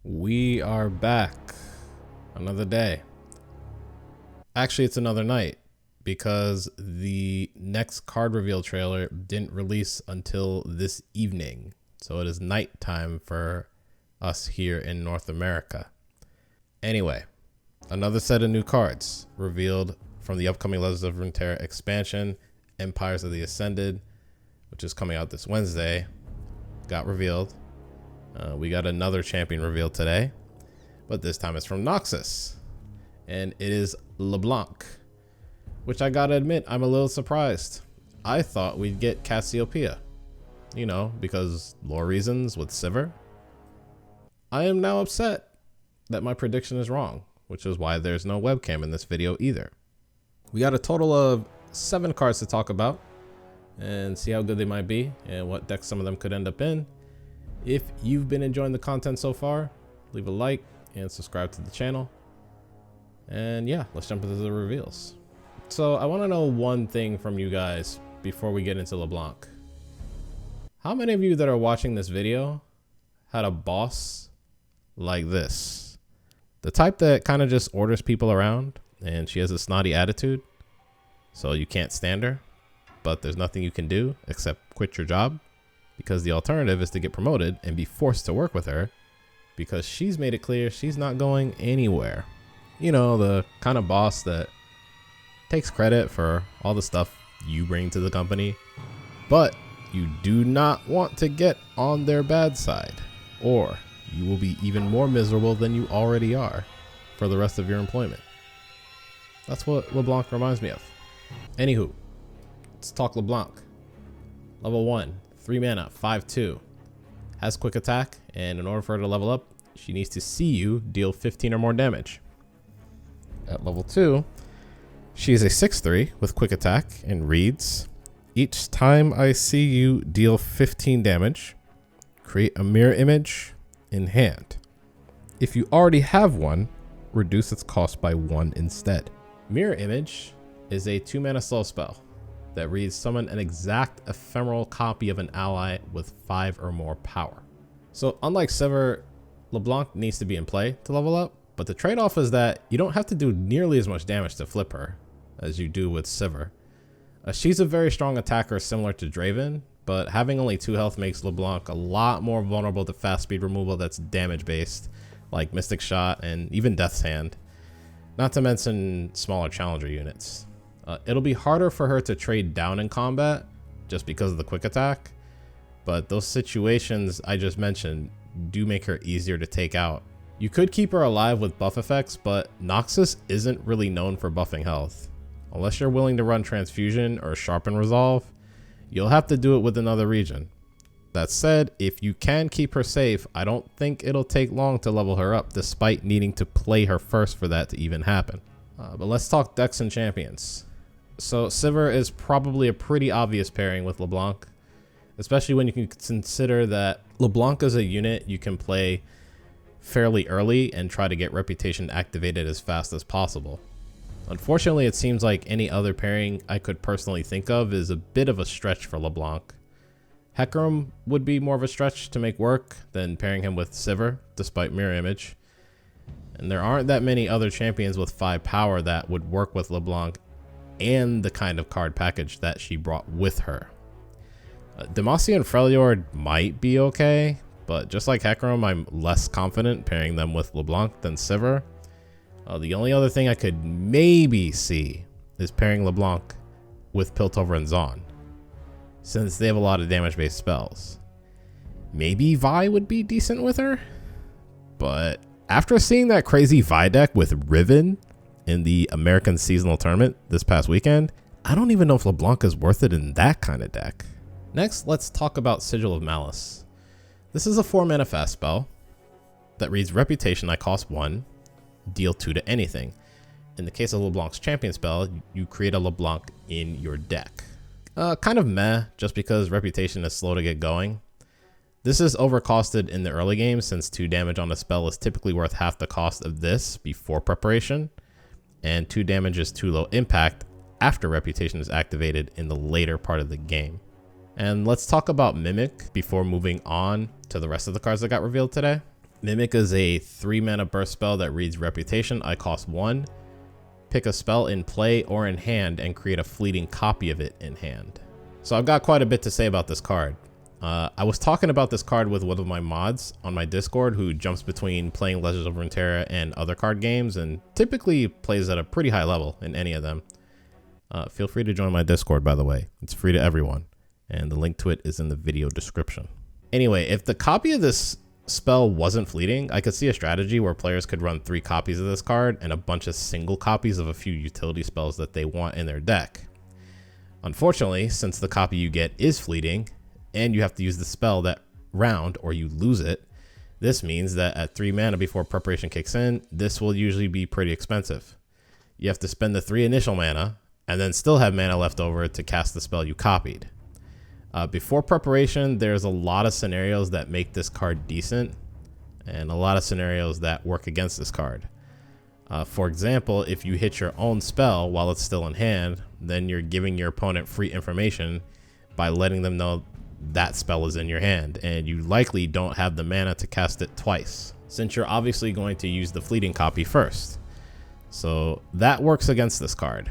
We are back. Another day. Actually, it's another night because the next card reveal trailer didn't release until this evening. So it is nighttime for us here in North America. Anyway, another set of new cards revealed from the upcoming Legends of Runeterra expansion, Empires of the Ascended, which is coming out this Wednesday, got revealed. We got another champion revealed today, but this time it's from Noxus, and it is Leblanc, which I gotta admit, I'm a little surprised. I thought we'd get Cassiopeia, because lore reasons with Sivir. I am now upset that my prediction is wrong, which is why there's no webcam in this video either. We got a total of 7 cards to talk about and see how good they might be and what decks some of them could end up in. If you've been enjoying the content so far, leave a like and subscribe to the channel. And yeah, let's jump into the reveals. So I want to know one thing from you guys before we get into LeBlanc. How many of you that are watching this video had a boss like this? The type that kind of just orders people around and she has a snotty attitude, so you can't stand her, but there's nothing you can do except quit your job, because the alternative is to get promoted and be forced to work with her because she's made it clear she's not going anywhere. You know, the kind of boss that takes credit for all the stuff you bring to the company, but you do not want to get on their bad side, or you will be even more miserable than you already are for the rest of your employment. That's what LeBlanc reminds me of. Anywho, let's talk LeBlanc. Level 1. 3 mana, 5/2, has quick attack, and in order for her to level up, she needs to see you deal 15 or more damage. At level 2, she is a 6/3 with quick attack and reads, each time I see you deal 15 damage, create a mirror image in hand. If you already have one, reduce its cost by 1 instead. Mirror image is a 2 mana slow spell that reads, summon an exact ephemeral copy of an ally with 5 or more power. So unlike Sivir, LeBlanc needs to be in play to level up, but the trade-off is that you don't have to do nearly as much damage to flip her as you do with Sivir. She's a very strong attacker similar to Draven, but having only 2 health makes LeBlanc a lot more vulnerable to fast speed removal that's damage based, like Mystic Shot and even Death's Hand, not to mention smaller challenger units. It'll be harder for her to trade down in combat just because of the quick attack, but those situations I just mentioned do make her easier to take out. You could keep her alive with buff effects, but Noxus isn't really known for buffing health. Unless you're willing to run Transfusion or Sharpen Resolve, you'll have to do it with another region. That said, if you can keep her safe, I don't think it'll take long to level her up, despite needing to play her first for that to even happen. But let's talk decks and champions. So Sivir is probably a pretty obvious pairing with LeBlanc, especially when you can consider that LeBlanc as a unit you can play fairly early and try to get Reputation activated as fast as possible. Unfortunately, it seems like any other pairing I could personally think of is a bit of a stretch for LeBlanc. Hecarim would be more of a stretch to make work than pairing him with Sivir, despite mirror image. And there aren't that many other champions with 5 power that would work with LeBlanc and the kind of card package that she brought with her. Demacia and Freljord might be okay, but just like Hecarim, I'm less confident pairing them with LeBlanc than Sivir. The only other thing I could maybe see is pairing LeBlanc with Piltover and Zaun, since they have a lot of damage-based spells. Maybe Vi would be decent with her, but after seeing that crazy Vi deck with Riven in the American seasonal tournament this past weekend, I don't even know if LeBlanc is worth it in that kind of deck. Next, let's talk about Sigil of Malice. This is a 4 mana fast spell that reads, Reputation, I cost 1, deal 2 to anything. In the case of LeBlanc's champion spell, you create a LeBlanc in your deck. Kind of meh, just because Reputation is slow to get going. This is overcosted in the early game, since 2 damage on a spell is typically worth half the cost of this before preparation, and 2 damage is too low impact after Reputation is activated in the later part of the game. And let's talk about Mimic before moving on to the rest of the cards that got revealed today. Mimic is a 3-mana burst spell that reads Reputation. I cost 1. Pick a spell in play or in hand and create a fleeting copy of it in hand. So I've got quite a bit to say about this card. I was talking about this card with one of my mods on my Discord who jumps between playing Legends of Runeterra and other card games and typically plays at a pretty high level in any of them. Feel free to join my Discord, by the way. It's free to everyone, and the link to it is in the video description. Anyway, if the copy of this spell wasn't fleeting, I could see a strategy where players could run 3 copies of this card and a bunch of single copies of a few utility spells that they want in their deck. Unfortunately, since the copy you get is fleeting, and you have to use the spell that round or you lose it, this means that at 3 mana before preparation kicks in, this will usually be pretty expensive. You have to spend the 3 initial mana and then still have mana left over to cast the spell you copied. Before preparation, there's a lot of scenarios that make this card decent and a lot of scenarios that work against this card. For example, if you hit your own spell while it's still in hand, then you're giving your opponent free information by letting them know that spell is in your hand, and you likely don't have the mana to cast it twice, since you're obviously going to use the fleeting copy first. So that works against this card.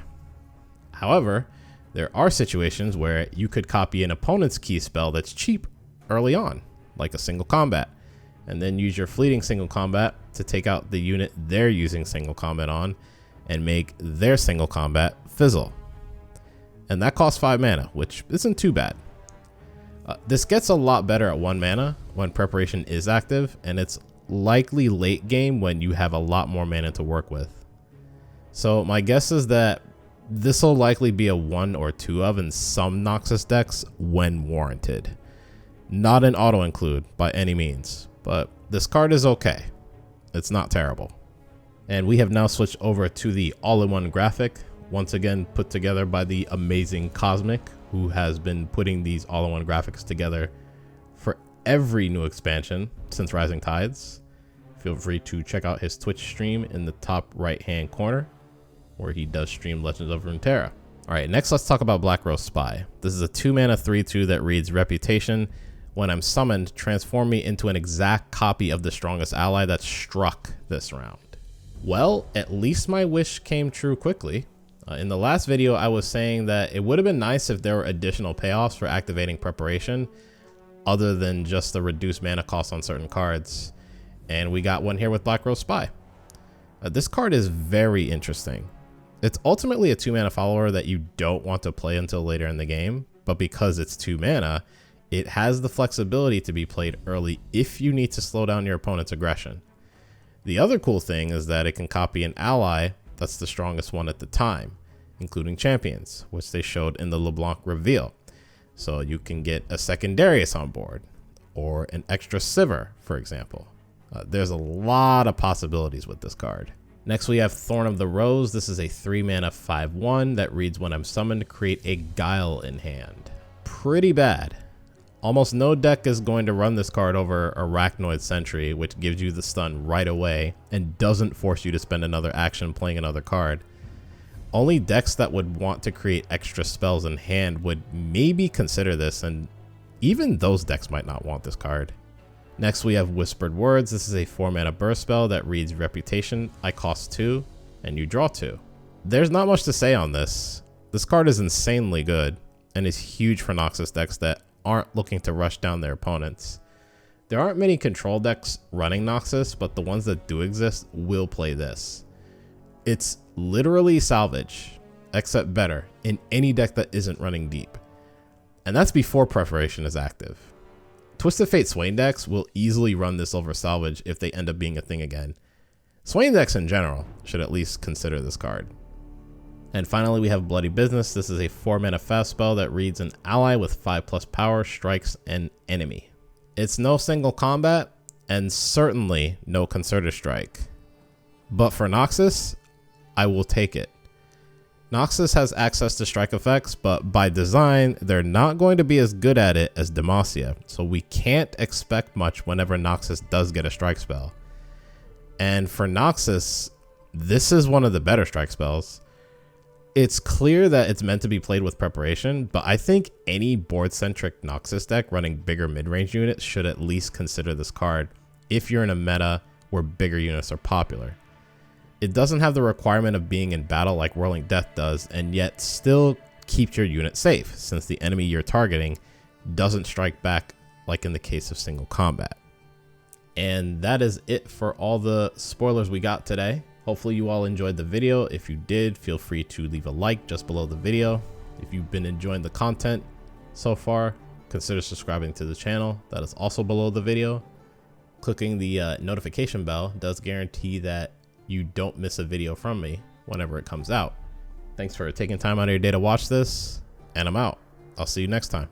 However, there are situations where you could copy an opponent's key spell that's cheap early on, like a single combat, and then use your fleeting single combat to take out the unit they're using single combat on and make their single combat fizzle. And that costs 5 mana, which isn't too bad. This gets a lot better at 1 mana when preparation is active, and it's likely late game when you have a lot more mana to work with. So my guess is that this will likely be a 1 or 2 of in some Noxus decks when warranted. Not an auto include by any means, but this card is okay. It's not terrible. And we have now switched over to the all-in-one graphic, once again put together by the amazing Kozmic, who has been putting these all-in-one graphics together for every new expansion since Rising Tides. Feel free to check out his Twitch stream in the top right-hand corner, where he does stream Legends of Runeterra. All right, next let's talk about Black Rose Spy. This is a 2-mana 3/2 that reads Reputation. When I'm summoned, transform me into an exact copy of the strongest ally that struck this round. Well, at least my wish came true quickly. In the last video, I was saying that it would have been nice if there were additional payoffs for activating preparation other than just the reduced mana cost on certain cards. And we got one here with Black Rose Spy. This card is very interesting. It's ultimately a 2-mana follower that you don't want to play until later in the game, but because it's 2 mana, it has the flexibility to be played early if you need to slow down your opponent's aggression. The other cool thing is that it can copy an ally that's the strongest one at the time, including champions, which they showed in the Leblanc reveal. So you can get a second Darius on board, or an extra Sivir, for example. There's a lot of possibilities with this card. Next we have Thorn of the Rose. This is a 3-mana 5/1 that reads when I'm summoned, create a Guile in hand. Pretty bad. Almost no deck is going to run this card over Arachnoid Sentry, which gives you the stun right away and doesn't force you to spend another action playing another card. Only decks that would want to create extra spells in hand would maybe consider this, and even those decks might not want this card. Next we have Whispered Words. This is a 4-mana burst spell that reads Reputation. I cost 2 and you draw 2. There's not much to say on this. This card is insanely good and is huge for Noxus decks that aren't looking to rush down their opponents. There aren't many control decks running Noxus, but the ones that do exist will play this. It's literally salvage, except better, in any deck that isn't running deep. And that's before preparation is active. Twisted Fate Swain decks will easily run this over salvage if they end up being a thing again. Swain decks in general should at least consider this card. And finally, we have Bloody Business. This is a 4-mana fast spell that reads an ally with 5+ power strikes an enemy. It's no single combat and certainly no concerted strike. But for Noxus, I will take it. Noxus has access to strike effects, but by design, they're not going to be as good at it as Demacia, so we can't expect much whenever Noxus does get a strike spell. And for Noxus, this is one of the better strike spells. It's clear that it's meant to be played with preparation, but I think any board-centric Noxus deck running bigger mid-range units should at least consider this card, if you're in a meta where bigger units are popular. It doesn't have the requirement of being in battle like Whirling Death does, and yet still keeps your unit safe, since the enemy you're targeting doesn't strike back like in the case of single combat. And that is it for all the spoilers we got today. Hopefully you all enjoyed the video. If you did, feel free to leave a like just below the video. If you've been enjoying the content so far, consider subscribing to the channel. That is also below the video. Clicking the notification bell does guarantee that you don't miss a video from me whenever it comes out. Thanks for taking time out of your day to watch this, and I'm out. I'll see you next time.